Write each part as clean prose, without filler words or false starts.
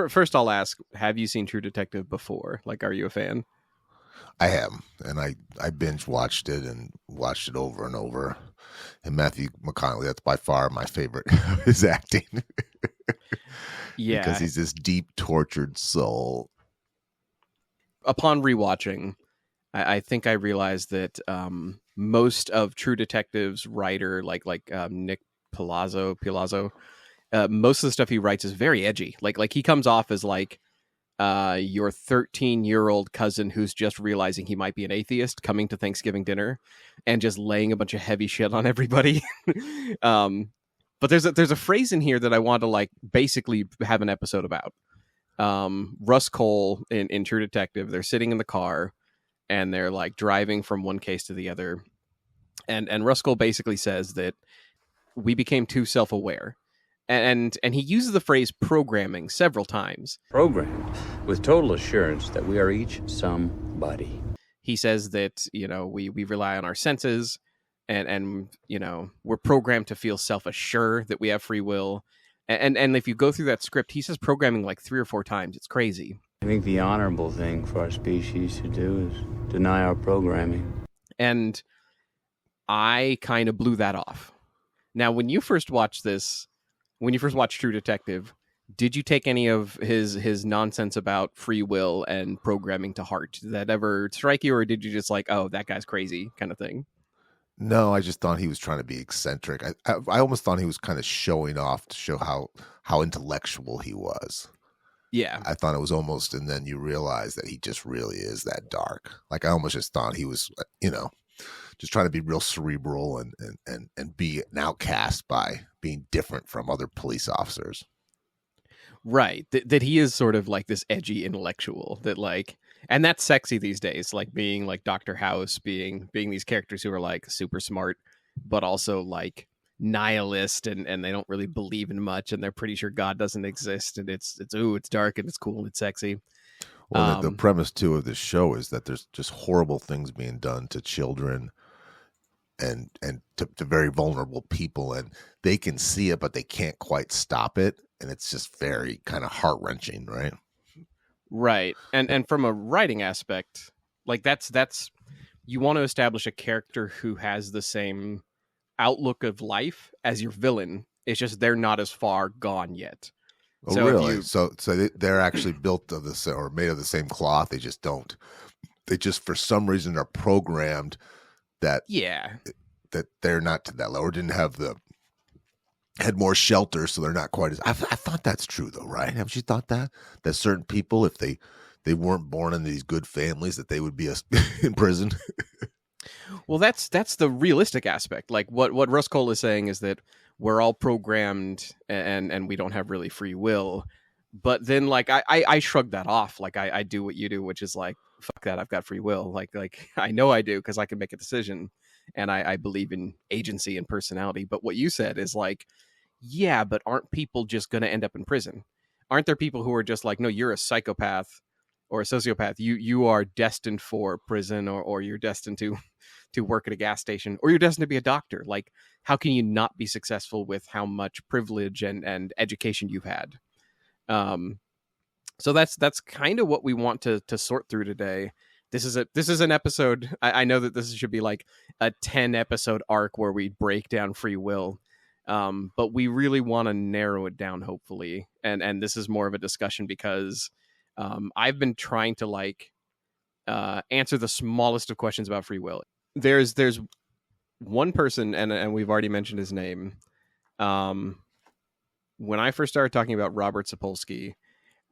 First, I'll ask: have you seen True Detective before? Like, are you a fan? I am, and I binge watched it and watched it over and over. And Matthew McConaughey, that's by far my favorite of his acting because Yeah. he's this deep, tortured soul. Upon rewatching, I think I realized that most of True Detective's writer, Nick Palazzo, most of the stuff he writes is very edgy. Like he comes off as like your 13-year-old cousin who's just realizing he might be an atheist coming to Thanksgiving dinner and just laying a bunch of heavy shit on everybody. But there's a phrase in here that I want to like basically have an episode about. Rust Cohle in True Detective, they're sitting in the car and they're like driving from one case to the other. And Rust Cohle basically says that we became too self-aware. And he uses the phrase programming several times. Programmed with total assurance that we are each somebody. He says that, we rely on our senses and we're programmed to feel self-assured that we have free will. And if you go through that script, he says programming like 3 or 4 times. It's crazy. I think the honorable thing for our species to do is deny our programming. And I kind of blew that off. Now, when you first watched True Detective, did you take any of his nonsense about free will and programming to heart? Did that ever strike you, or did you just like, oh, that guy's crazy kind of thing? No, I just thought he was trying to be eccentric. I almost thought he was kind of showing off to show how intellectual he was. Yeah. I thought it was almost, and then you realize that he just really is that dark. Like I almost just thought he was, just trying to be real cerebral and be an outcast by being different from other police officers. Right. That he is sort of like this edgy intellectual that like, and that's sexy these days, like being like Dr. House, being these characters who are like super smart, but also like nihilist and they don't really believe in much and they're pretty sure God doesn't exist and it's dark and it's cool and it's sexy. Well, the premise too of this show is that there's just horrible things being done to children and to very vulnerable people, and they can see it, but they can't quite stop it. And it's just very kind of heart-wrenching, right? Right. And from a writing aspect, like that's you want to establish a character who has the same outlook of life as your villain. It's just they're not as far gone yet. Oh, so really? So they're actually built of the or made of the same cloth. They just for some reason are programmed that they're not to that level, or had more shelter, so they're not quite as. I thought that's true though, right? Haven't you thought that certain people, if they weren't born into these good families, that they would be in prison? Well, that's the realistic aspect. Like what Rust Cohle is saying is that we're all programmed and we don't have really free will. But then like I shrug that off. Like I do what you do, which is like, fuck that, I've got free will. Like I know I do because I can make a decision and I believe in agency and personality. But what you said is like, yeah, but aren't people just going to end up in prison? Aren't there people who are just like, no, you're a psychopath or a sociopath. You are destined for prison or you're destined to work at a gas station, or you're destined to be a doctor. Like, how can you not be successful with how much privilege and education you've had? So that's kind of what we want to sort through today. This is an episode. I know that this should be like a 10 episode arc where we break down free will. But we really want to narrow it down, hopefully. And this is more of a discussion because I've been trying to like answer the smallest of questions about free will. There's one person, and we've already mentioned his name. When I first started talking about Robert Sapolsky,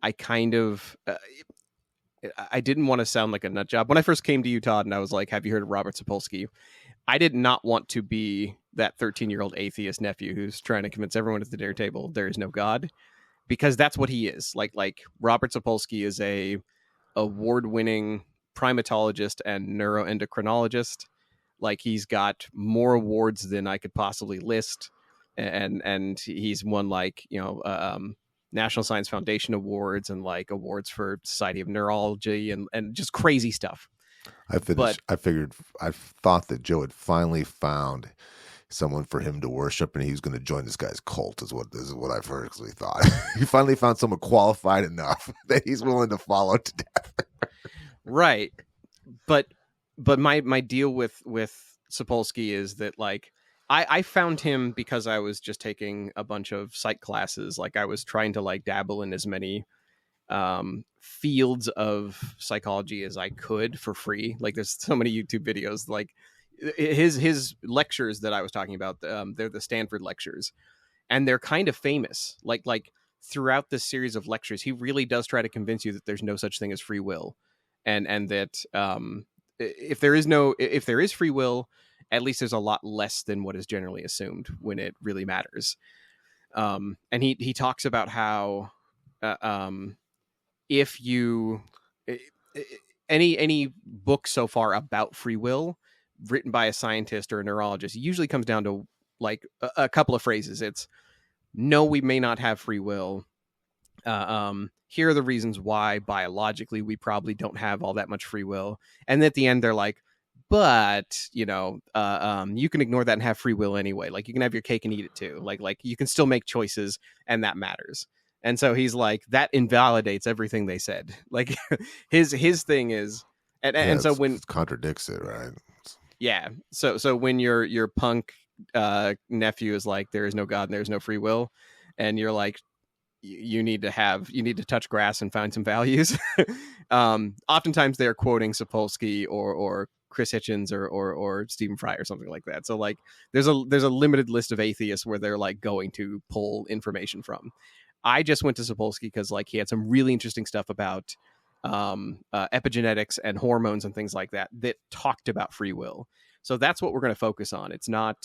I kind of I didn't want to sound like a nut job. When I first came to Utah and I was like, have you heard of Robert Sapolsky? I did not want to be that 13-year-old atheist nephew who's trying to convince everyone at the dinner table there is no God, because that's what he is. Like Robert Sapolsky is a award-winning primatologist and neuroendocrinologist. Like he's got more awards than I could possibly list, and he's won like National Science Foundation awards and like awards for Society of Neurology and just crazy stuff. I thought that Joe had finally found someone for him to worship, and he was going to join this guy's cult. Is what I've heard. Because we thought he finally found someone qualified enough that he's willing to follow to death. Right, but my deal with Sapolsky is that like I found him because I was just taking a bunch of psych classes. Like I was trying to like dabble in as many fields of psychology as I could for free. Like there's so many YouTube videos. Like his lectures that I was talking about, they're the Stanford lectures, and they're kind of famous. Like throughout this series of lectures, he really does try to convince you that there's no such thing as free will, and that if there is free will, at least there's a lot less than what is generally assumed when it really matters. And he talks about how if you any book so far about free will written by a scientist or a neurologist usually comes down to like a couple of phrases. It's no, we may not have free will. Here are the reasons why biologically we probably don't have all that much free will. And at the end, they're like, but you can ignore that and have free will anyway. Like you can have your cake and eat it too. Like you can still make choices, and that matters. And so he's like, that invalidates everything they said. Like his thing is, and so when it contradicts it, right? Yeah. So when your punk nephew is like, there is no God and there's no free will, and you're like, you need to touch grass and find some values. Oftentimes they're quoting Sapolsky or Chris Hitchens or Stephen Fry or something like that. So like there's a limited list of atheists where they're like going to pull information from. I just went to Sapolsky because like he had some really interesting stuff about epigenetics and hormones and things like that talked about free will. So that's what we're going to focus on. It's not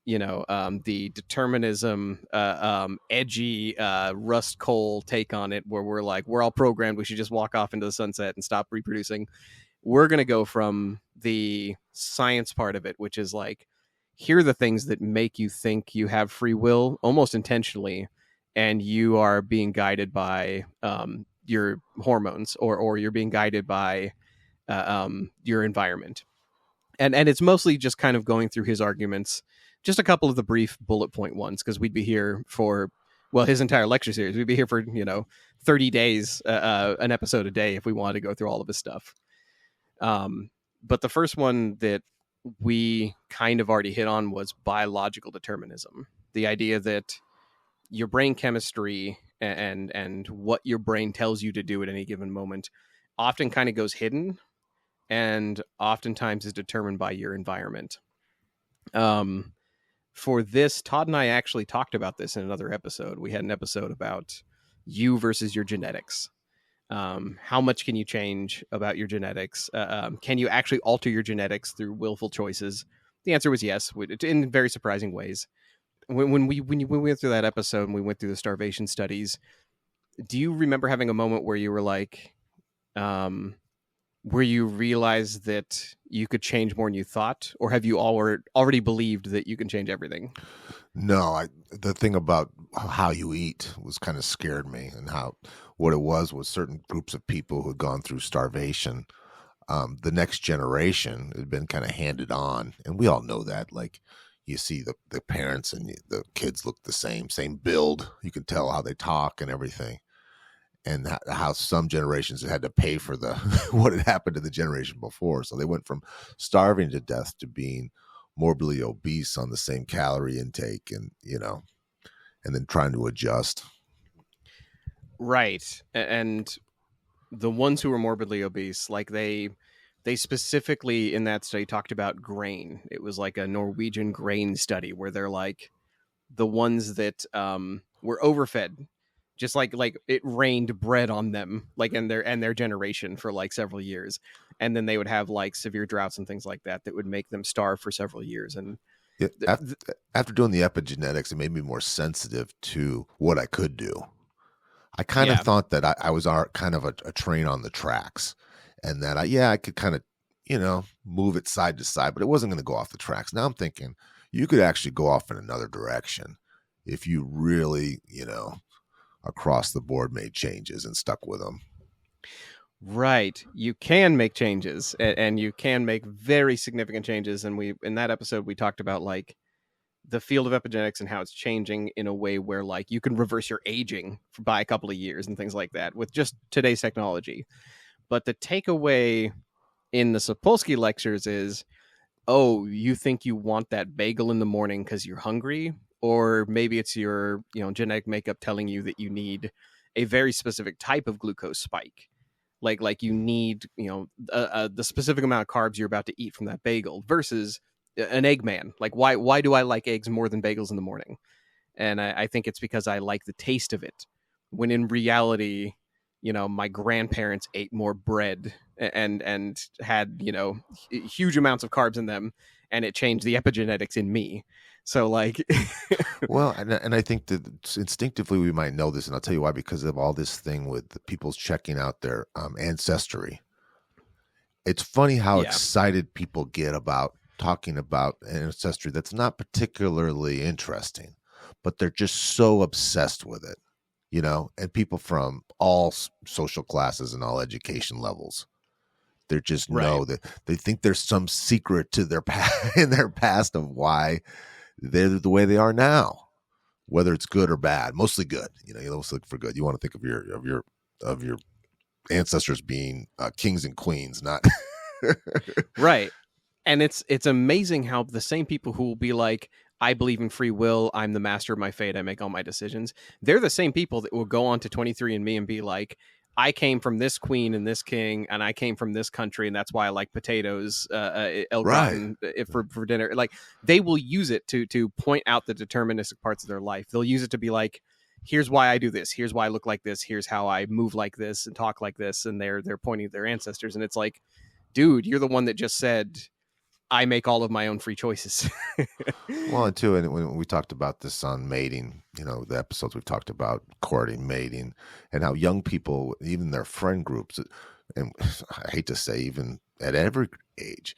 the determinism, edgy Rust Cohle take on it, where we're like, we're all programmed, we should just walk off into the sunset and stop reproducing. We're going to go from the science part of it, which is like, here are the things that make you think you have free will almost intentionally, and you are being guided by your hormones, or you're being guided by your environment. And it's mostly just kind of going through his arguments, just a couple of the brief bullet point ones, because we'd be here for, well, his entire lecture series. We'd be here for 30 days, an episode a day, if we wanted to go through all of his stuff. But the first one that we kind of already hit on was biological determinism. The idea that your brain chemistry and what your brain tells you to do at any given moment often kind of goes hidden, and oftentimes is determined by your environment. For this, Todd and I actually talked about this in another episode. We had an episode about you versus your genetics. How much can you change about your genetics? Can you actually alter your genetics through willful choices? The answer was yes, in very surprising ways. When we went through that episode and we went through the starvation studies, do you remember having a moment where you were like, where you realized that you could change more than you thought, or have you already believed that you can change everything? No, the thing about how you eat was kind of scared me, and what it was certain groups of people who had gone through starvation. The next generation had been kind of handed on, and we all know that. Like you see the parents and the kids look the same build. You can tell how they talk and everything. And how some generations had to pay for what had happened to the generation before. So they went from starving to death to being morbidly obese on the same calorie intake, and then trying to adjust. Right. And the ones who were morbidly obese, like they specifically in that study talked about grain. It was like a Norwegian grain study where they're like the ones that were overfed. Just like it rained bread on them, like in their generation for like several years, and then they would have like severe droughts and things like that would make them starve for several years. And after doing the epigenetics, it made me more sensitive to what I could do. I kind of thought that I was kind of a train on the tracks, and that I could kind of move it side to side, but it wasn't going to go off the tracks. Now I'm thinking you could actually go off in another direction if you really across the board made changes and stuck with them. Right. You can make changes, and you can make very significant changes. And in that episode, we talked about like the field of epigenetics and how it's changing in a way where like you can reverse your aging by a couple of years and things like that with just today's technology. But the takeaway in the Sapolsky lectures is, oh, you think you want that bagel in the morning because you're hungry, or maybe it's your genetic makeup telling you that you need a very specific type of glucose spike, like you need the specific amount of carbs you're about to eat from that bagel versus an egg man. Like why do I like eggs more than bagels in the morning? And I think it's because I like the taste of it, when in reality, my grandparents ate more bread and had huge amounts of carbs in them, and it changed the epigenetics in me. So like Well, and I think that instinctively we might know this, and I'll tell you why, because of all this thing with the people's checking out their ancestry. It's funny how Yeah. excited people get about talking about ancestry that's not particularly interesting, but they're just so obsessed with it, and people from all social classes and all education levels. They just know Right. that they think there's some secret to their in their past of why they're the way they are now, whether it's good or bad. Mostly good. You always look for good. You want to think of your ancestors being kings and queens, not Right. And it's amazing how the same people who will be like, I believe in free will, I'm the master of my fate, I make all my decisions, they're the same people that will go on to 23andMe and be like, I came from this queen and this king, and I came from this country, and that's why I like potatoes, el right. gratin for dinner. Like they will use it to point out the deterministic parts of their life. They'll use it to be like, here's why I do this, here's why I look like this, here's how I move like this and talk like this, and they're pointing at their ancestors, and it's like, dude, you're the one that just said I make all of my own free choices. Well, and too, and when we talked about this on mating, the episodes we've talked about courting, mating, and how young people, even their friend groups, and I hate to say, even at every age,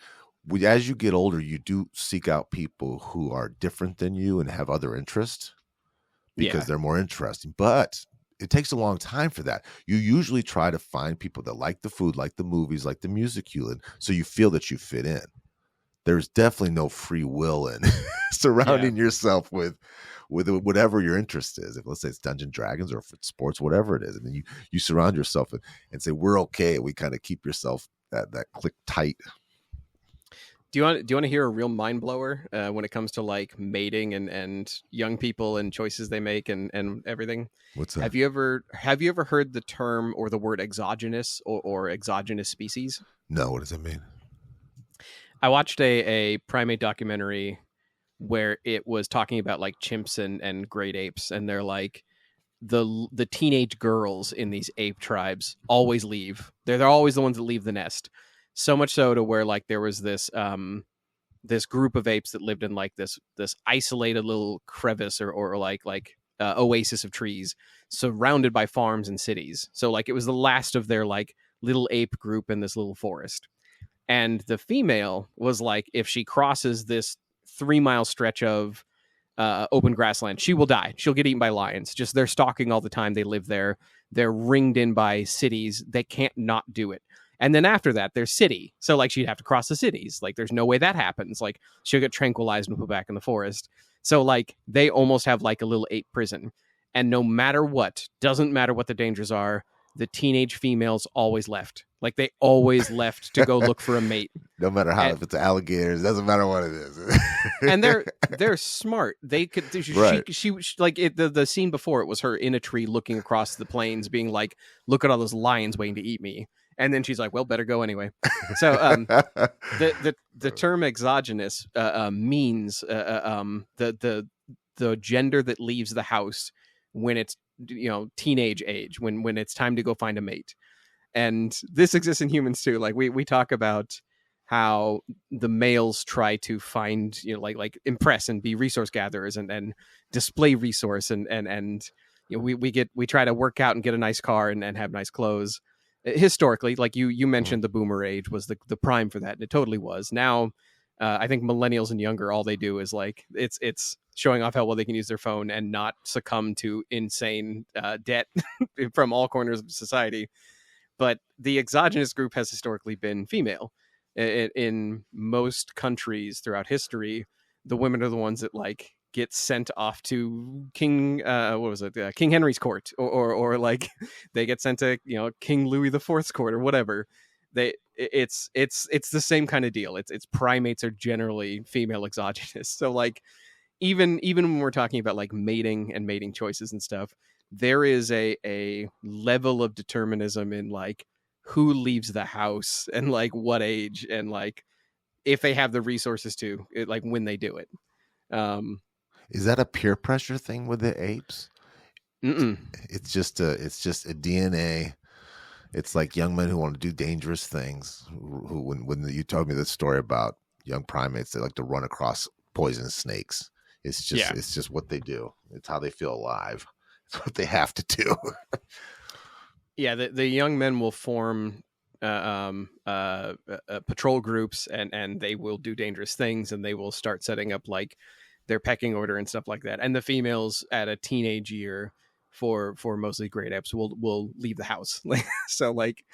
as you get older, you do seek out people who are different than you and have other interests because they're more interesting. But it takes a long time for that. You usually try to find people that like the food, like the movies, like the music you like, so you feel that you fit in. There's definitely no free will in surrounding yourself with whatever your interest is. If let's say it's Dungeons and Dragons or if it's sports, whatever it is, and then you surround yourself and say we're okay. We kind of keep yourself that click tight. Do you want to hear a real mind blower when it comes to like mating and young people and choices they make and everything? What's that? Have you ever heard the term or the word exogenous or exogenous species? No, what does that mean? I watched a primate documentary where it was talking about like chimps and great apes, and they're like the teenage girls in these ape tribes always leave. They're always the ones that leave the nest. So much so to where like there was this this group of apes that lived in like this isolated little crevice or like oasis of trees surrounded by farms and cities. So like it was the last of their like little ape group in this little forest. And the female was like, if she crosses this 3-mile stretch of open grassland, she will die. She'll get eaten by lions. Just they're stalking all the time. They live there. They're ringed in by cities. They can't not do it. And then after that, there's city. So like she'd have to cross the cities. Like there's no way that happens. Like she'll get tranquilized and put back in the forest. So like they almost have like a little ape prison. And no matter what, doesn't matter what the dangers are, the teenage females always left. Like they always left to go look for a mate. No matter how, if it's alligators, doesn't matter what it is. And they're smart. They could she like the scene before it was her in a tree looking across the plains, being like, "Look at all those lions waiting to eat me." And then she's like, "Well, better go anyway." So the term exogenous means the gender that leaves the house when it's teenage age, when it's time to go find a mate. And this exists in humans too. Like we talk about how the males try to find like impress and be resource gatherers and display resource and we try to work out and get a nice car and have nice clothes. Historically, like you mentioned, the boomer age was the prime for that, and it totally was. Now I think millennials and younger, all they do is like it's showing off how well they can use their phone and not succumb to insane debt from all corners of society. But the exogenous group has historically been female. In most countries throughout history, the women are the ones that like get sent off to King what was it King Henry's court, or like they get sent to King Louis the Fourth's court or whatever. It's the same kind of deal. It's primates are generally female exogenous. So like even when we're talking about like mating and mating choices and stuff, there is a level of determinism in like who leaves the house and like what age and like if they have the resources to like when they do it. um Is that a peer pressure thing with the apes? mm-mm. It's just a DNA. It's like young men who want to do dangerous things. Who when you told me this story about young primates, they like to run across poisonous snakes. It's just what they do. It's how they feel alive. It's what they have to do. Yeah, the young men will form patrol groups, and they will do dangerous things, and they will start setting up like their pecking order and stuff like that. And the females at a teenage year for mostly great apes will leave the house. So like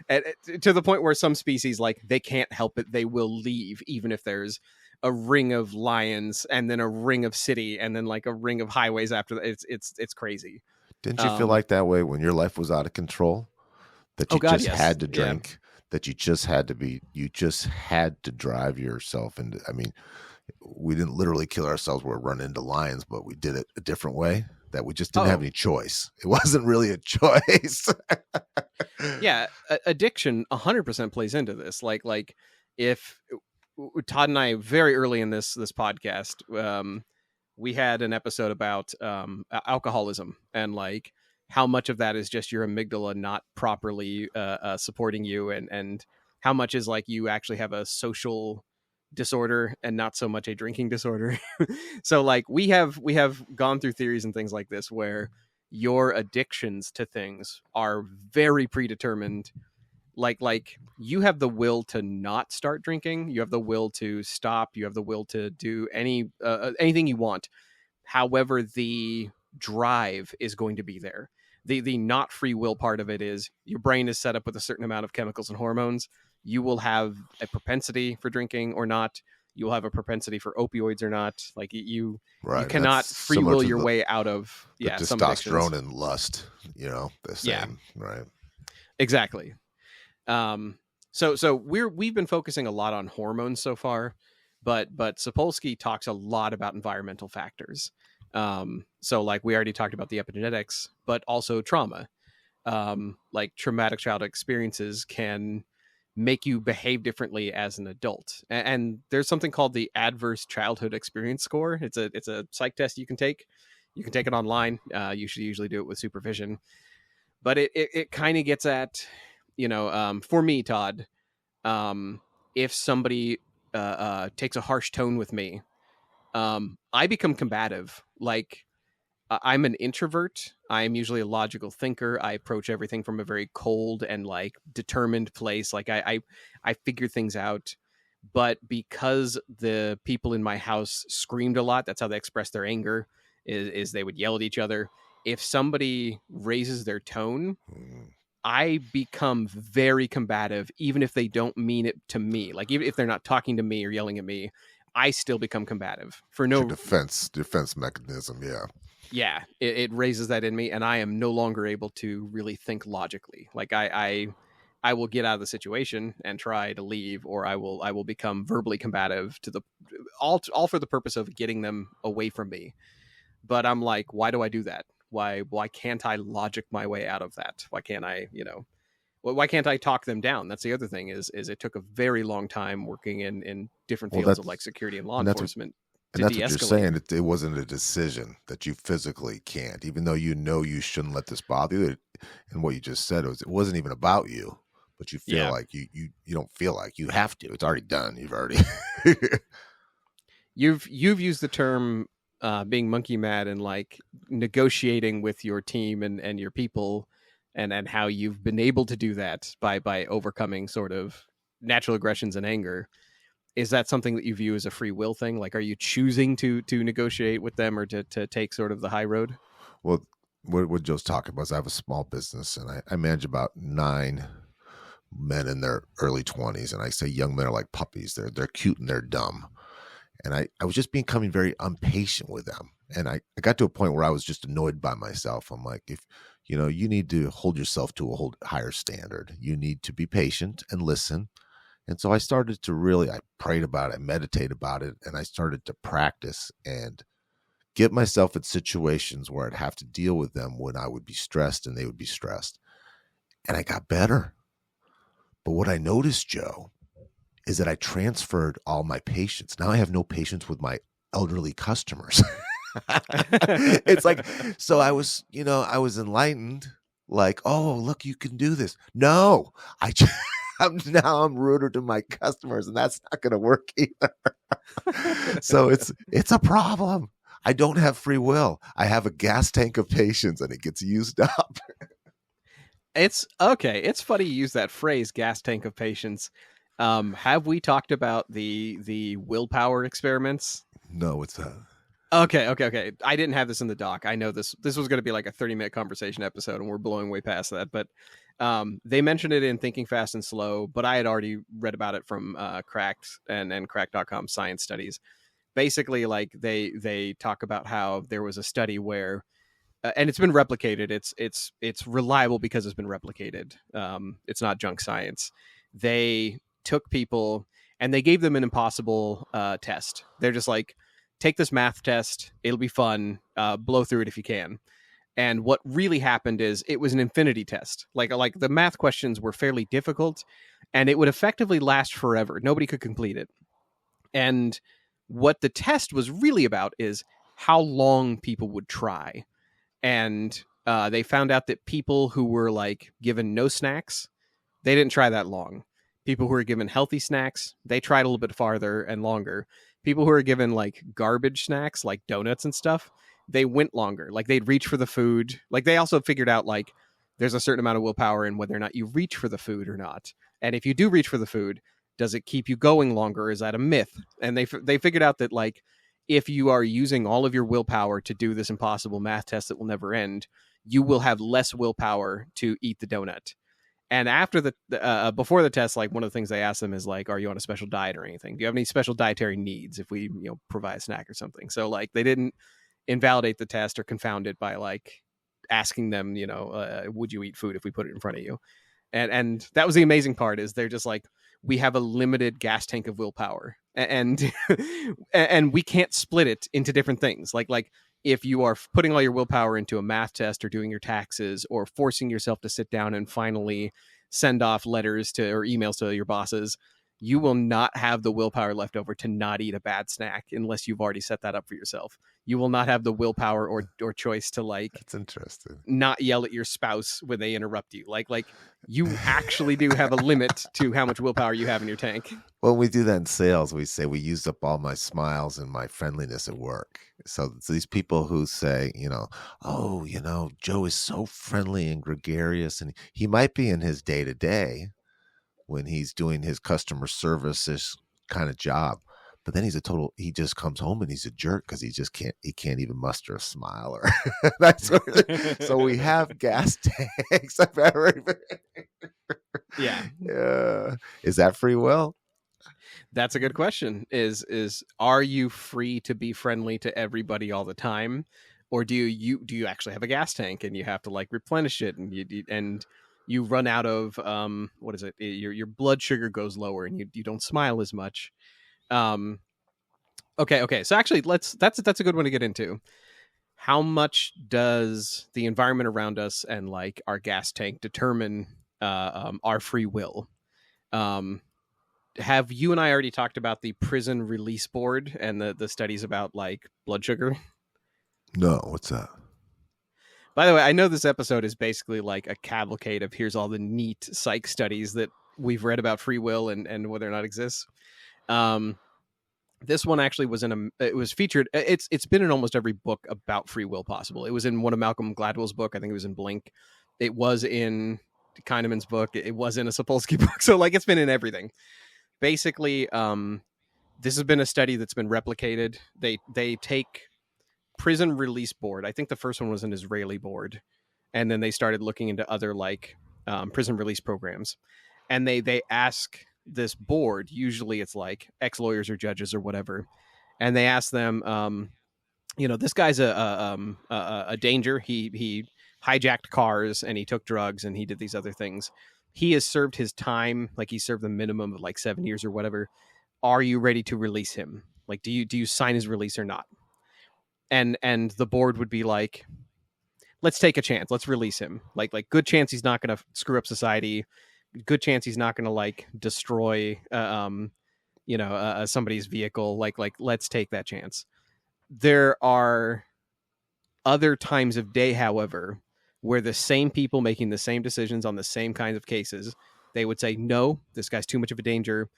to the point where some species, like, they can't help it, they will leave even if there's a ring of lions and then a ring of city and then like a ring of highways after that. It's crazy. Didn't you feel like that way when your life was out of control? That you just yes. had to drink, that you just had to drive yourself into, I mean, we didn't literally kill ourselves or run into lions, but we did it a different way, that we just didn't have any choice. It wasn't really a choice. Yeah, addiction 100% plays into this. Like if Todd and I very early in this podcast, we had an episode about alcoholism and like how much of that is just your amygdala not properly supporting you, and how much is like you actually have a social disorder and not so much a drinking disorder. So like we have gone through theories and things like this where your addictions to things are very predetermined. Like you have the will to not start drinking, you have the will to stop, you have the will to do anything you want. However, the drive is going to be there. The not free will part of it is your brain is set up with a certain amount of chemicals and hormones. You will have a propensity for drinking or not. You'll have a propensity for opioids or not. Like you cannot free will your way out of some testosterone and lust. The same, right? Exactly. So we've been focusing a lot on hormones so far, but Sapolsky talks a lot about environmental factors. So like we already talked about the epigenetics, but also trauma. Like traumatic childhood experiences can make you behave differently as an adult. And there's something called the adverse childhood experience score. It's a psych test you can take. You can take it online. You should usually do it with supervision, but it kind of gets at, for me, Todd, if somebody takes a harsh tone with me, I become combative. Like I'm an introvert. I'm usually a logical thinker. I approach everything from a very cold and like determined place. Like I figure things out. But because the people in my house screamed a lot, that's how they express their anger. Is they would yell at each other. If somebody raises their tone, I become very combative, even if they don't mean it to me. Like even if they're not talking to me or yelling at me, I still become combative for no defense mechanism. Yeah, it raises that in me, and I am no longer able to really think logically. Like I will get out of the situation and try to leave, or I will become verbally combative to the all for the purpose of getting them away from me. But I'm like, why do I do that? Why can't I logic my way out of that? Why can't I, why can't I talk them down? That's the other thing is it took a very long time working in different fields of like security and law enforcement. And that's what you're saying. It wasn't a decision that you physically can't, even though you shouldn't let this bother you. And what you just said was it wasn't even about you, but you feel like you don't feel like you have to. It's already done. You've already you've used the term being monkey mad and like negotiating with your team and your people, and how you've been able to do that by overcoming sort of natural aggressions and anger. Is that something that you view as a free will thing? Like, are you choosing to negotiate with them or to take sort of the high road? Well, what Joe's talking about is I have a small business and I manage about 9 men in their early 20s. And I say young men are like puppies. They're cute and they're dumb. And I was just becoming very impatient with them. And I got to a point where I was just annoyed by myself. I'm like, if you need to hold yourself to a whole higher standard. You need to be patient and listen. And so I started to I prayed about it, I meditated about it, and I started to practice and get myself in situations where I'd have to deal with them when I would be stressed and they would be stressed. And I got better. But what I noticed, Joe, is that I transferred all my patience. Now I have no patience with my elderly customers. It's like, so I was enlightened, like, oh, look, you can do this. No, I'm ruder to my customers, and that's not going to work either. So it's a problem. I don't have free will. I have a gas tank of patience, and it gets used up. It's okay. It's funny you use that phrase, gas tank of patience. Have we talked about the willpower experiments? No, it's that. Okay. I didn't have this in the doc. I know this was going to be like a 30-minute conversation episode, and we're blowing way past that. But they mentioned it in Thinking Fast and Slow, but I had already read about it from Cracked and Cracked.com science studies. Basically, like they talk about how there was a study where, and it's been replicated. It's reliable because it's been replicated. It's not junk science. They took people and they gave them an impossible test. They're just like, take this math test. It'll be fun. Blow through it if you can. And what really happened is it was an infinity test. Like the math questions were fairly difficult, and it would effectively last forever. Nobody could complete it. And what the test was really about is how long people would try. And they found out that people who were like given no snacks, they didn't try that long. People who were given healthy snacks, they tried a little bit farther and longer. People who were given like garbage snacks, like donuts and stuff, they went longer. Like they'd reach for the food. Like they also figured out like there's a certain amount of willpower in whether or not you reach for the food or not. And if you do reach for the food, does it keep you going longer? Is that a myth? And they figured out that like if you are using all of your willpower to do this impossible math test that will never end, you will have less willpower to eat the donut. And after before the test, like one of the things they asked them is like, are you on a special diet or anything? Do you have any special dietary needs if we, provide a snack or something? So like they didn't invalidate the test or confound it by like asking them, would you eat food if we put it in front of you? And that was the amazing part is they're just like, we have a limited gas tank of willpower and and we can't split it into different things. Like if you are putting all your willpower into a math test or doing your taxes or forcing yourself to sit down and finally send off letters or emails to your bosses, you will not have the willpower left over to not eat a bad snack unless you've already set that up for yourself. You will not have the willpower or choice to like, that's interesting, not yell at your spouse when they interrupt you. Like you actually do have a limit to how much willpower you have in your tank. When we do that in sales, we say we used up all my smiles and my friendliness at work. So these people who say, Joe is so friendly and gregarious, and he might be in his day-to-day when he's doing his customer services kind of job. But then he just comes home and he's a jerk because he can't even muster a smile or that sort of. So we have gas tanks of everything. Yeah. Is that free will? That's a good question. Is are you free to be friendly to everybody all the time, or do you actually have a gas tank and you have to like replenish it and you run out of what is it? Your blood sugar goes lower and you don't smile as much. Okay. So actually, that's a good one to get into. How much does the environment around us and like our gas tank determine our free will? Have you and I already talked about the prison release board and the studies about like blood sugar? No, what's that? By the way, I know this episode is basically like a cavalcade of here's all the neat psych studies that we've read about free will and whether or not it exists. This one actually it was featured. It's been in almost every book about free will possible. It was in one of Malcolm Gladwell's book. I think it was in Blink. It was in Kahneman's book. It was in a Sapolsky book. So like it's been in everything. Basically, this has been a study that's been replicated. They take prison release board. I think the first one was an Israeli board. And then they started looking into other like prison release programs. And they ask this board, usually it's like ex-lawyers or judges or whatever, and they ask them, this guy's a danger. He hijacked cars and he took drugs and he did these other things. He has served his time, like he served the minimum of like 7 years or whatever. Are you ready to release him? Like, do you sign his release or not? And the board would be like, let's take a chance. Let's release him. Like good chance he's not going to screw up society. Good chance he's not going to like destroy, somebody's vehicle. Like let's take that chance. There are other times of day, however, where the same people making the same decisions on the same kinds of cases, they would say, no, this guy's too much of a danger.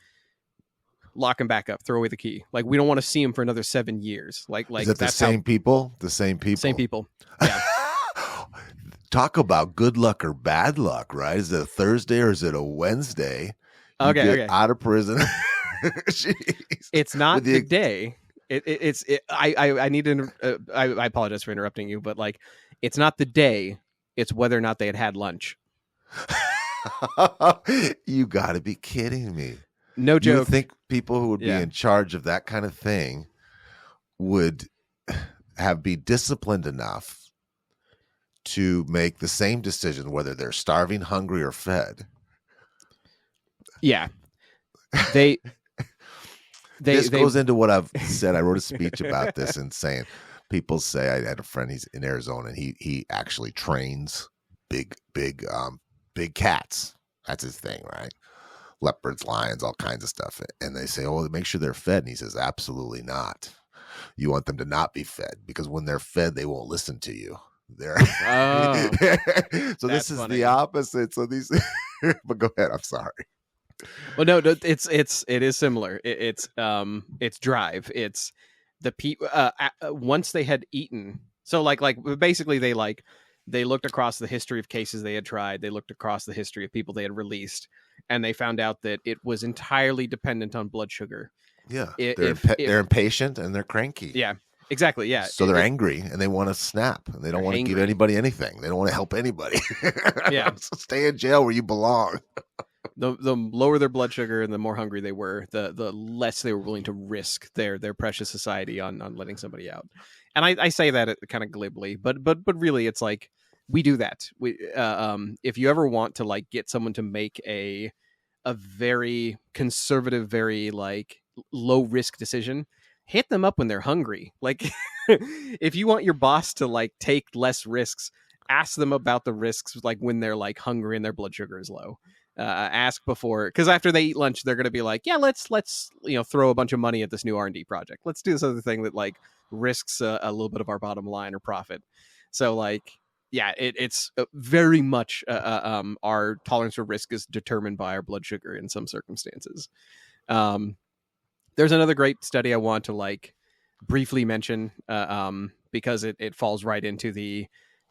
Lock him back up. Throw away the key. Like, we don't want to see him for another 7 years. Like Is it the that's same people? The same people. Same people. Yeah. Talk about good luck or bad luck, right? Is it a Thursday or is it a Wednesday? You Okay. Out of prison. It's not the day. I need to. I apologize for interrupting you, but like, it's not the day. It's whether or not they had lunch. You got to be kidding me. No joke. You would think people who would be in charge of that kind of thing would be disciplined enough to make the same decision, whether they're starving, hungry, or fed. Yeah. This goes into what I've said. I wrote a speech about this and saying, people say, I had a friend, he's in Arizona, and he actually trains big cats. That's his thing, right? Leopards, lions, all kinds of stuff. And they say, oh, make sure they're fed. And he says, absolutely not. You want them to not be fed, because when they're fed, they won't listen to you. So this is funny. The opposite. So these, but go ahead. I'm sorry. Well, no, it is similar. It's drive. It's the people once they had eaten. So like basically they looked across the history of cases they had tried. They looked across the history of people they had released, and they found out that it was entirely dependent on blood sugar. Yeah, they're impatient and they're cranky. Yeah, exactly. Yeah, so they're angry and they want to snap and they don't want to give anybody anything. They don't want to help anybody. Yeah, so stay in jail where you belong. The lower their blood sugar and the more hungry they were, the less they were willing to risk their precious society on letting somebody out. And I say that kind of glibly, but really it's like, we do that. We if you ever want to like get someone to make a very conservative, very like low risk decision, hit them up when they're hungry. Like if you want your boss to like take less risks, ask them about the risks like when they're like hungry and their blood sugar is low. Ask before, because after they eat lunch, they're going to be like, yeah, let's throw a bunch of money at this new R&D project. Let's do this other thing that like risks a little bit of our bottom line or profit. So like, yeah, it's very much our tolerance for risk is determined by our blood sugar in some circumstances. There's another great study I want to like briefly mention because it falls right into the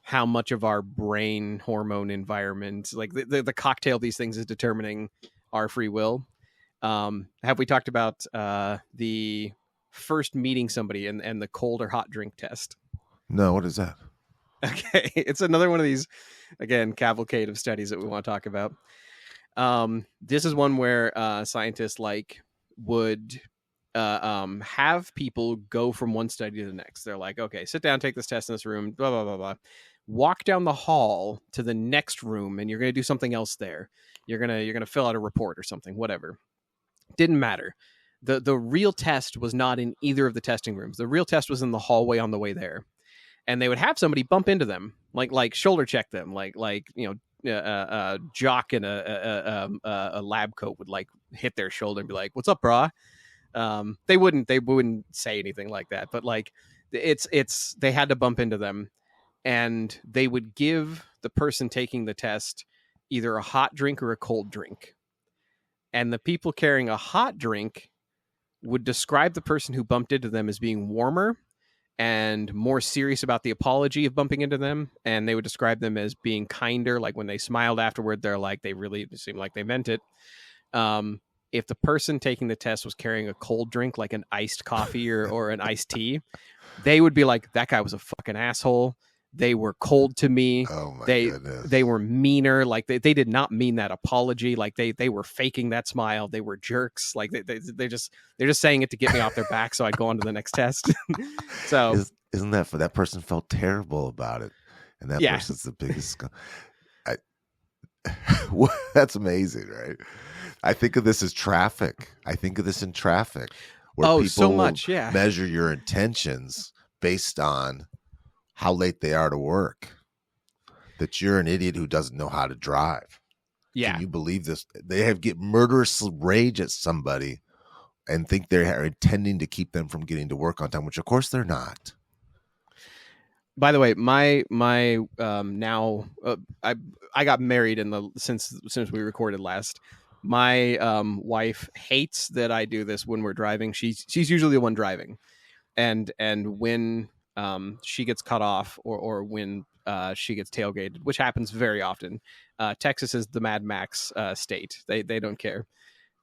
how much of our brain hormone environment, like the cocktail of these things, is determining our free will. Have we talked about the first meeting somebody and the cold or hot drink test? No, what is that? Okay, it's another one of these, again, cavalcade of studies that we want to talk about. This is one where scientists like would have people go from one study to the next. They're like, okay, sit down, take this test in this room, blah, blah, blah, blah. Walk down the hall to the next room and you're going to do something else there. You're going to fill out a report or something, whatever. Didn't matter. The real test was not in either of the testing rooms. The real test was in the hallway on the way there. And they would have somebody bump into them, like shoulder check them, like jock in a lab coat would like hit their shoulder and be like, "What's up, brah?" They wouldn't say anything like that, but like it's they had to bump into them, and they would give the person taking the test either a hot drink or a cold drink, and the people carrying a hot drink would describe the person who bumped into them as being warmer and more serious about the apology of bumping into them, and they would describe them as being kinder. Like when they smiled afterward, they're like, they really seemed like they meant it. If the person taking the test was carrying a cold drink, like an iced coffee or an iced tea, they would be like, that guy was a fucking asshole. They were cold to me. Oh my They goodness. were meaner. Like they did not mean that apology. Like they were faking that smile. They were jerks. Like they're just saying it to get me off their back so I'd go on to the next test. So Isn't that for that person felt terrible about it, and that yeah. person's the biggest. I, that's amazing, right? I think of this as traffic. I think of this in traffic, where Oh, people so will much. Yeah. measure your intentions based on how late they are to work. That you're an idiot who doesn't know how to drive. Yeah. Can you believe this? They get murderous rage at somebody and think they're intending to keep them from getting to work on time, which of course they're not. By the way, my now I got married since we recorded last. My wife hates that I do this when we're driving. She's usually the one driving, and when she gets cut off or when she gets tailgated, which happens very often. Texas is the Mad Max state. They don't care.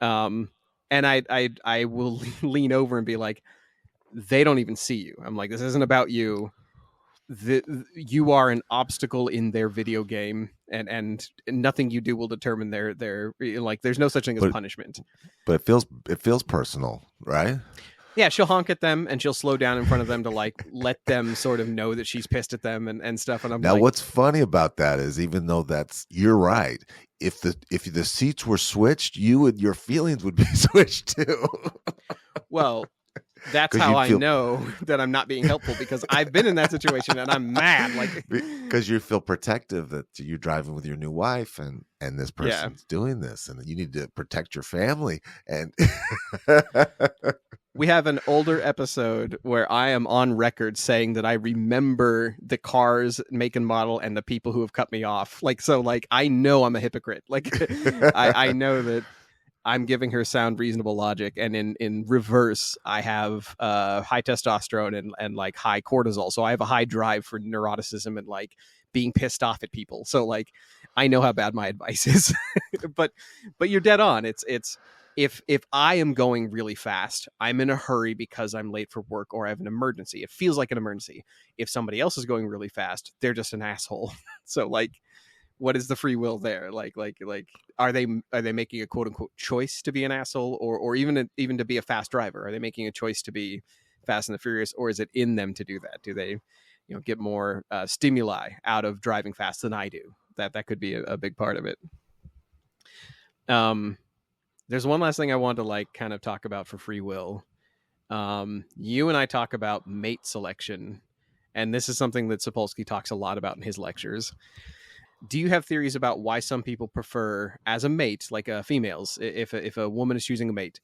And I will lean over and be like, they don't even see you. I'm like, this isn't about you. You are an obstacle in their video game, and nothing you do will determine their like. There's no such thing as punishment. But it feels personal, right? Yeah, she'll honk at them and she'll slow down in front of them to like let them sort of know that she's pissed at them and stuff. And I'm now, like, what's funny about that is, even though you're right, if the seats were switched, your feelings would be switched too. Well, that's how I know that I'm not being helpful, because I've been in that situation and I'm mad. Like, because you feel protective that you're driving with your new wife and this person's doing this, and you need to protect your family. And we have an older episode where I am on record saying that I remember the cars, make and model, and the people who have cut me off. Like, so like, I know I'm a hypocrite. Like I know that I'm giving her sound, reasonable logic, and in reverse, I have high testosterone and like high cortisol. So I have a high drive for neuroticism and like being pissed off at people. So like, I know how bad my advice is. but you're dead on. It's if I am going really fast, I'm in a hurry because I'm late for work or I have an emergency. It feels like an emergency. If somebody else is going really fast, they're just an asshole. So like, what is the free will there? Like, are they making a quote unquote choice to be an asshole, or even to be a fast driver? Are they making a choice to be Fast and the Furious, or is it in them to do that? Do they, get more stimuli out of driving fast than I do? That could be a big part of it. There's one last thing I want to like kind of talk about for free will. You and I talk about mate selection, and this is something that Sapolsky talks a lot about in his lectures. Do you have theories about why some people prefer, as a mate, like females, if a woman is choosing a mate,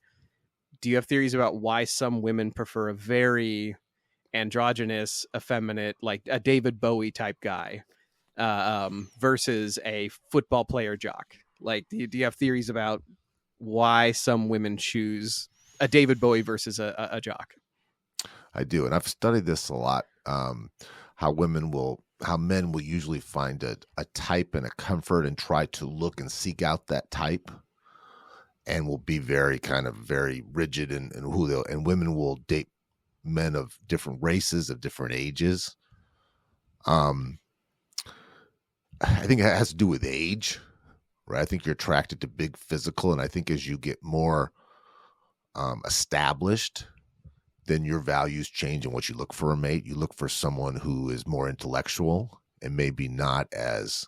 do you have theories about why some women prefer a very androgynous, effeminate, like a David Bowie type guy, versus a football player jock? Like, do you have theories about why some women choose a David Bowie versus a jock? I do, and I've studied this a lot. How men will usually find a type and a comfort and try to look and seek out that type, and will be very rigid in who they'll, and women will date men of different races, of different ages. I think it has to do with age, right? I think you're attracted to big physical, and I think as you get more established, then your values change in what you look for a mate. You look for someone who is more intellectual and maybe not as,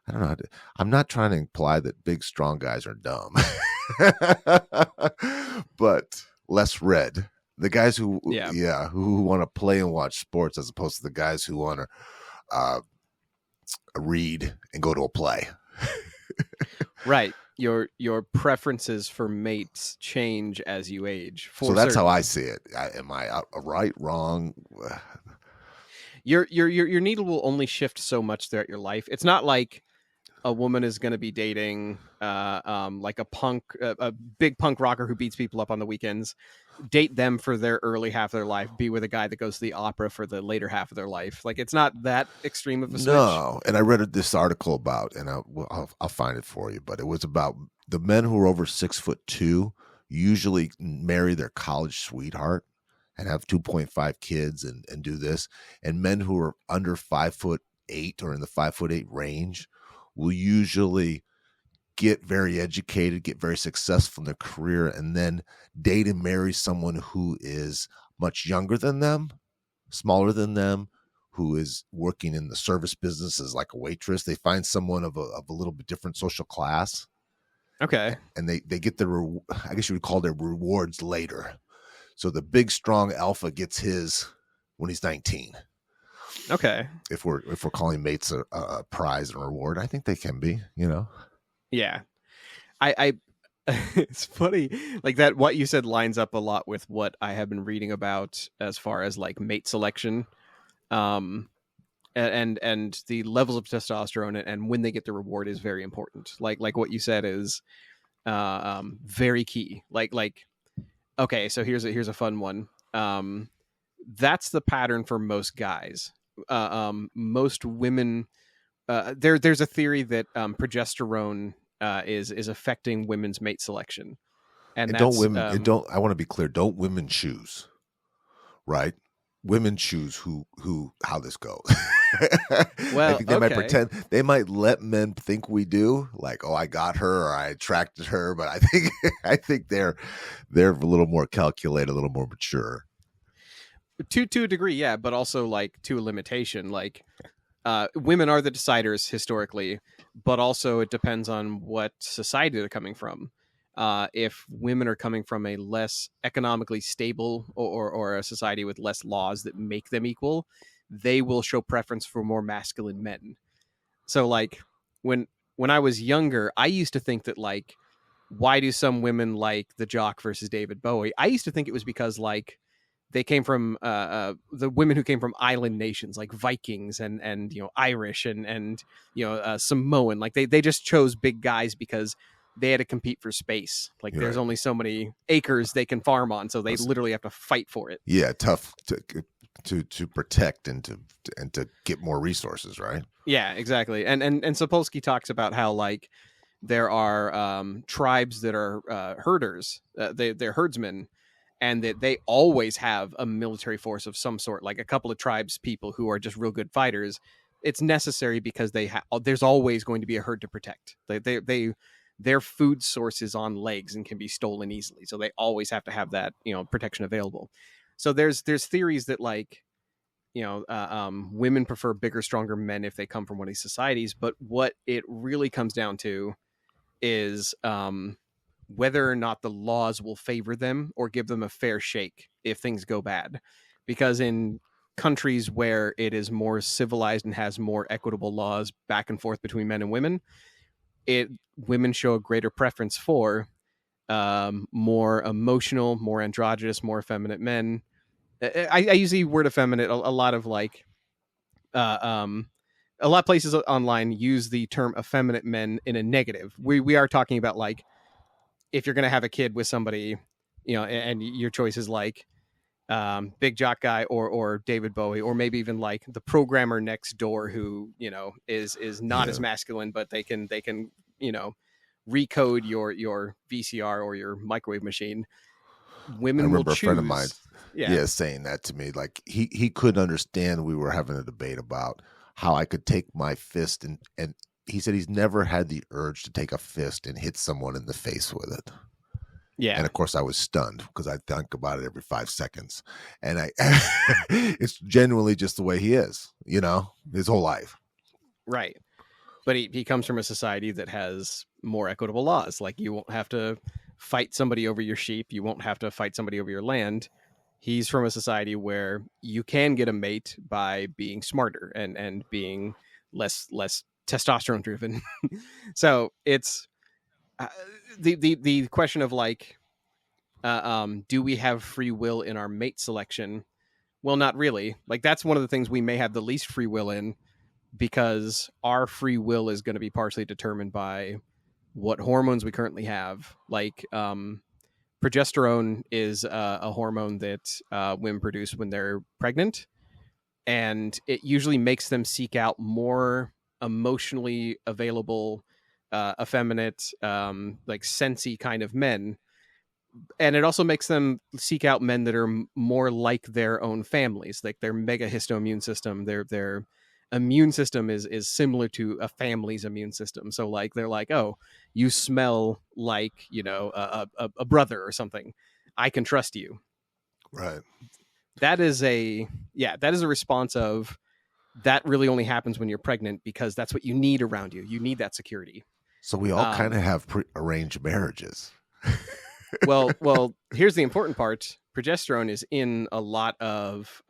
I don't know. I'm not trying to imply that big, strong guys are dumb, but less read. The guys who want to play and watch sports, as opposed to the guys who want to read and go to a play. Right. Your preferences for mates change as you age. So that's how I see it. Am I right, wrong? Your needle will only shift so much throughout your life. It's not like a woman is going to be dating like a big punk rocker who beats people up on the weekends. Date them for their early half of their life. Be with a guy that goes to the opera for the later half of their life. Like, it's not that extreme of a switch. No, and I read this article about, and I'll find it for you, but it was about the men who are over 6'2" usually marry their college sweetheart and have 2.5 kids and do this, and men who are under 5'2" 5'8" or in the 5'8" range will usually get very educated, get very successful in their career, and then date and marry someone who is much younger than them, smaller than them, who is working in the service business as like a waitress. They find someone of a little bit different social class. Okay. And they get I guess you would call their rewards later. So the big, strong alpha gets his when he's 19. Okay. If we're calling mates a prize and a reward, I think they can be, you know? Yeah. I it's funny, like that what you said lines up a lot with what I have been reading about as far as like mate selection, um and the levels of testosterone and when they get the reward is very important. Like what you said is very key. Like okay, so here's a fun one. That's the pattern for most guys. Most women, there's a theory that progesterone is affecting women's mate selection, and And don't that's women, and don't, I want to be clear, don't women choose, right? Women choose how this goes. I well, think they might okay. pretend, they might let men think we do, like, oh, I got her or I attracted her, but I think I think they're a little more calculated, a little more mature. To a degree, yeah, but also like to a limitation. Like women are the deciders historically, but also it depends on what society they're coming from. If women are coming from a less economically stable or a society with less laws that make them equal, they will show preference for more masculine men. So like when I was younger, I used to think that like why do some women like the jock versus David Bowie? I used to think it was because like they came from the women who came from island nations like Vikings and Irish and Samoan. Like they just chose big guys because they had to compete for space. Like You're there's right. only so many acres they can farm on, so they literally have to fight for it. Yeah, tough to protect and to get more resources, right? Yeah, exactly. And Sapolsky talks about how like there are tribes that are herders. They're herdsmen, and that they always have a military force of some sort, like a couple of tribes people who are just real good fighters. It's necessary because there's always going to be a herd to protect. Their food source is on legs and can be stolen easily, so they always have to have that protection available. So there's theories that like women prefer bigger, stronger men if they come from one of these societies, but what it really comes down to is whether or not the laws will favor them or give them a fair shake if things go bad. Because in countries where it is more civilized and has more equitable laws back and forth between men and women, women show a greater preference for more emotional, more androgynous, more effeminate men. I use the word effeminate a lot of like uh, um, a lot of places online use the term effeminate men in a negative. We are talking about like if you're going to have a kid with somebody, and your choice is like big jock guy or David Bowie, or maybe even like the programmer next door who is not as masculine, but they can recode your VCR or your microwave machine. I Women will remember a friend of mine, choose. Yeah. saying that to me. Like he couldn't understand. We were having a debate about how I could take my fist and he said he's never had the urge to take a fist and hit someone in the face with it. Yeah. And of course, I was stunned because I think about it every 5 seconds, and it's genuinely just the way he is. His whole life. Right. But he comes from a society that has more equitable laws. Like you won't have to fight somebody over your sheep. You won't have to fight somebody over your land. He's from a society where you can get a mate by being smarter and being less testosterone driven. So it's the question of like, do we have free will in our mate selection? Well, not really. Like that's one of the things we may have the least free will in, because our free will is going to be partially determined by what hormones we currently have. Like progesterone is a hormone that women produce when they're pregnant, and it usually makes them seek out more emotionally available, effeminate, like sensy kind of men. And it also makes them seek out men that are more like their own families, like their mega histoimmune system, their immune system is similar to a family's immune system. So like they're like, oh, you smell like, you know, a brother or something, I can trust you. Right. That is a response of that really only happens when you're pregnant, because that's what you need around you. You need that security. So we all kind of have arranged marriages. Well, here's the important part. Progesterone is in a lot of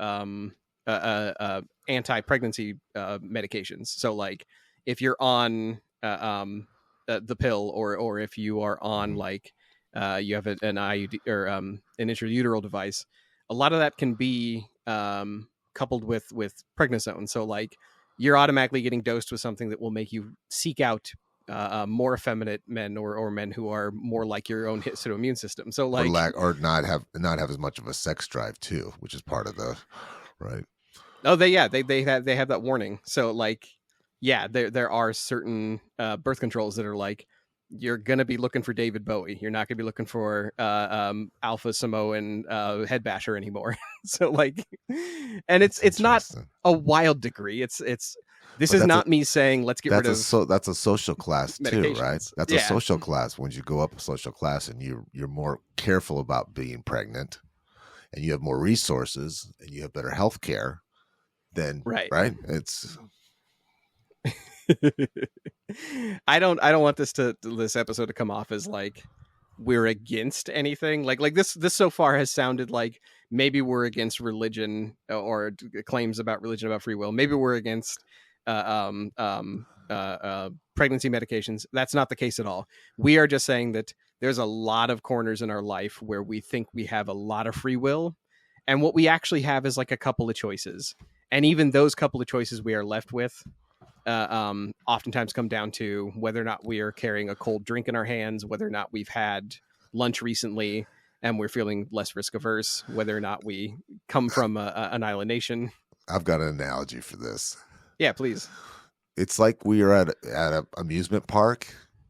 anti-pregnancy medications. So, like, if you're on the pill, or if you are on like you have an IUD or an intrauteral device, a lot of that can be coupled with prednisone. So, like, you're automatically getting dosed with something that will make you seek out more effeminate men, or men who are more like your own immune system. So like, or not have as much of a sex drive too, which is part of the right. Oh, they have that warning. So like, yeah, there are certain birth controls that are like, you're gonna be looking for David Bowie. You're not gonna be looking for Alpha Samoan head basher anymore. So like, and it's not a wild degree. This is not me saying let's get rid of. That's a social class too, right? That's a social class. When you go up a social class and you're more careful about being pregnant, and you have more resources and you have better health care, then right? It's. I don't want this episode to come off as like we're against anything. Like this so far has sounded like maybe we're against religion or claims about religion, about free will. Maybe we're against pregnancy medications. That's not the case at all. We are just saying that there's a lot of corners in our life where we think we have a lot of free will, and what we actually have is like a couple of choices. And even those couple of choices we are left with oftentimes come down to whether or not we are carrying a cold drink in our hands, whether or not we've had lunch recently and we're feeling less risk averse, whether or not we come from an island nation. I've got an analogy for this. Yeah, please. It's like we are at an amusement park,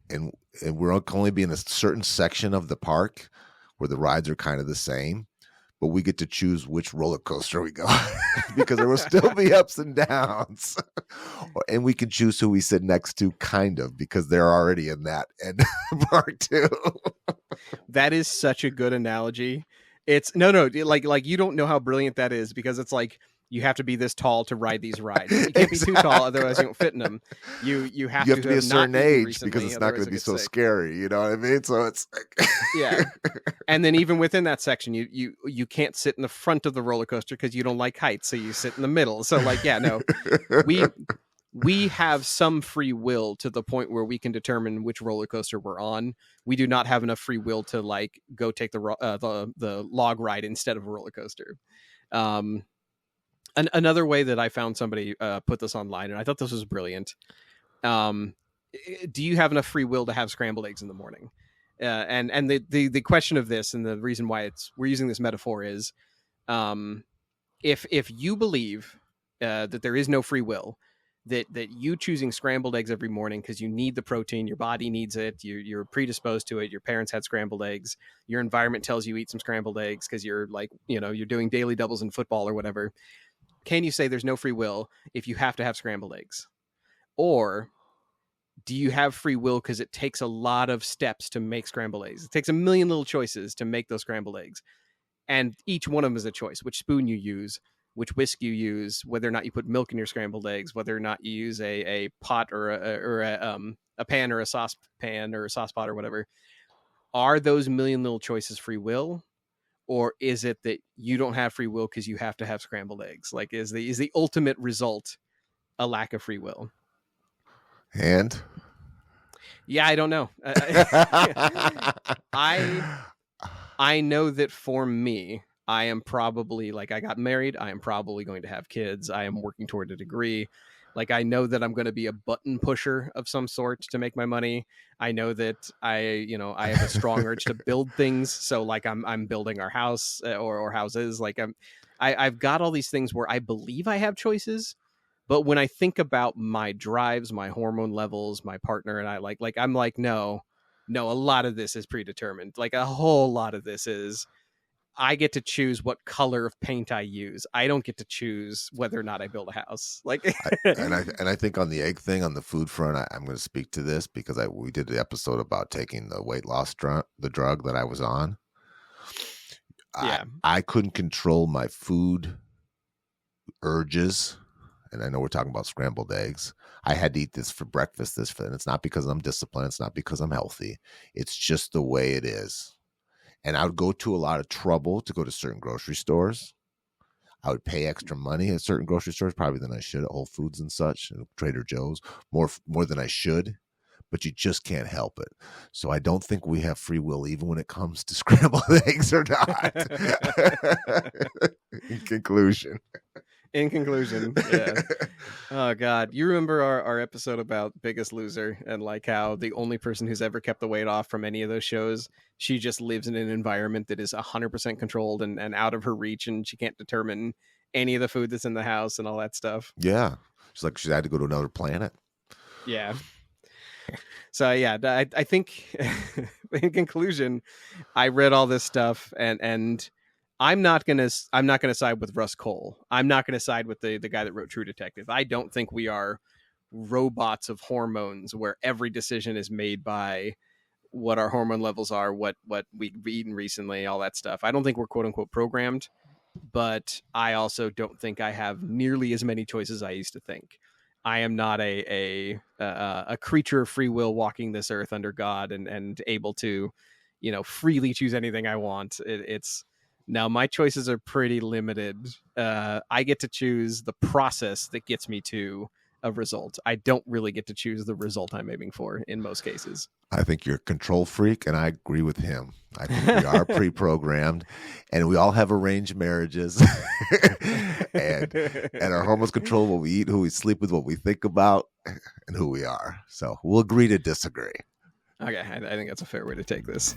and we're only be in a certain section of the park where the rides are kind of the same, but we get to choose which roller coaster we go because there will still be ups and downs. And we can choose who we sit next to, kind of, because they're already in that end park too. That is such a good analogy. It's like you don't know how brilliant that is, because it's like you have to be this tall to ride these rides. You can't be too tall, otherwise you don't fit in them. You have to be a certain age because it's not going to be so scary. You know what I mean? So it's like yeah. And then even within that section, you can't sit in the front of the roller coaster because you don't like heights, so you sit in the middle. So like, yeah, no, we have some free will to the point where we can determine which roller coaster we're on. We do not have enough free will to like go take the log ride instead of a roller coaster. Another way that I found somebody put this online, and I thought this was brilliant. Do you have enough free will to have scrambled eggs in the morning? And the question of this, and the reason why we're using this metaphor is, if you believe that there is no free will, that you choosing scrambled eggs every morning because you need the protein, your body needs it, you're predisposed to it, your parents had scrambled eggs, your environment tells you eat some scrambled eggs because you're like, you're doing daily doubles in football or whatever. Can you say there's no free will if you have to have scrambled eggs? Or do you have free will because it takes a lot of steps to make scrambled eggs? It takes a million little choices to make those scrambled eggs. And each one of them is a choice. Which spoon you use, which whisk you use, whether or not you put milk in your scrambled eggs, whether or not you use a pot or a pan or a saucepan or a sauce pot or whatever. Are those million little choices free will? Or is it that you don't have free will because you have to have scrambled eggs? Like, is the ultimate result a lack of free will? And yeah, I don't know. I know that for me, I am probably, like, I got married. I am probably going to have kids. I am working toward a degree. Like, I know that I'm going to be a button pusher of some sort to make my money. I know that I have a strong urge to build things. So like I'm building our house or houses. Like I've got all these things where I believe I have choices. But when I think about my drives, my hormone levels, my partner, and I I'm like, no, a lot of this is predetermined. Like a whole lot of this is, I get to choose what color of paint I use. I don't get to choose whether or not I build a house. Like, I think on the egg thing, on the food front, I'm going to speak to this because we did the episode about taking the weight loss the drug that I was on. Yeah. I couldn't control my food urges. And I know we're talking about scrambled eggs. I had to eat this for breakfast, and it's not because I'm disciplined. It's not because I'm healthy. It's just the way it is. And I would go to a lot of trouble to go to certain grocery stores. I would pay extra money at certain grocery stores, probably than I should, at Whole Foods and such, and Trader Joe's, more than I should. But you just can't help it. So I don't think we have free will, even when it comes to scrambled eggs or not. In conclusion, yeah. Oh God, you remember our episode about Biggest Loser and like how the only person who's ever kept the weight off from any of those shows, she just lives in an environment that is 100% controlled and out of her reach, and she can't determine any of the food that's in the house and all that stuff. Yeah, she's like she had to go to another planet. Yeah. So yeah, I think in conclusion, I read all this stuff and I'm not gonna side with Rust Cohle. I'm not gonna side with the guy that wrote True Detective. I don't think we are robots of hormones where every decision is made by what our hormone levels are, what we've eaten recently, all that stuff. I don't think we're quote unquote programmed, but I also don't think I have nearly as many choices as I used to think. I am not a creature of free will walking this earth under God and able to, freely choose anything I want. It's now my choices are pretty limited. I get to choose the process that gets me to a result. I don't really get to choose the result I'm aiming for in most cases. I think you're a control freak, and I agree with him. I think we are pre-programmed, and we all have arranged marriages, and our hormones control what we eat, who we sleep with, what we think about, and who we are. So we'll agree to disagree. Okay, I think that's a fair way to take this.